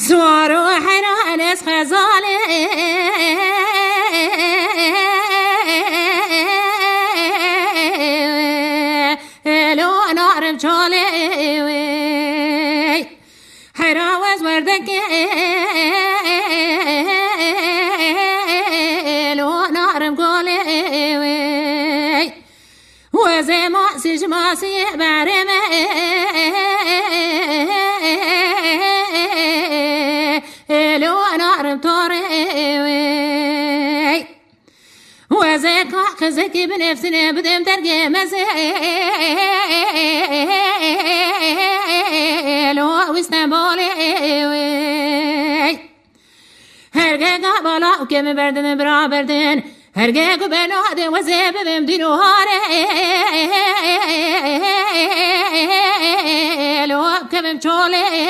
زوارو حيران اس خزالي لو نار مشولي حيراوز وردك لو نار مقولي وزي ماسي جماسي بعرمي لو نار مطوري وزيك خزكي بنفسنا بدم ترقي لو واسطنبولي هرقا بالا وكم بردن برا بردن هرقا بناد وزيب بمدينو هاري لو كم مشولي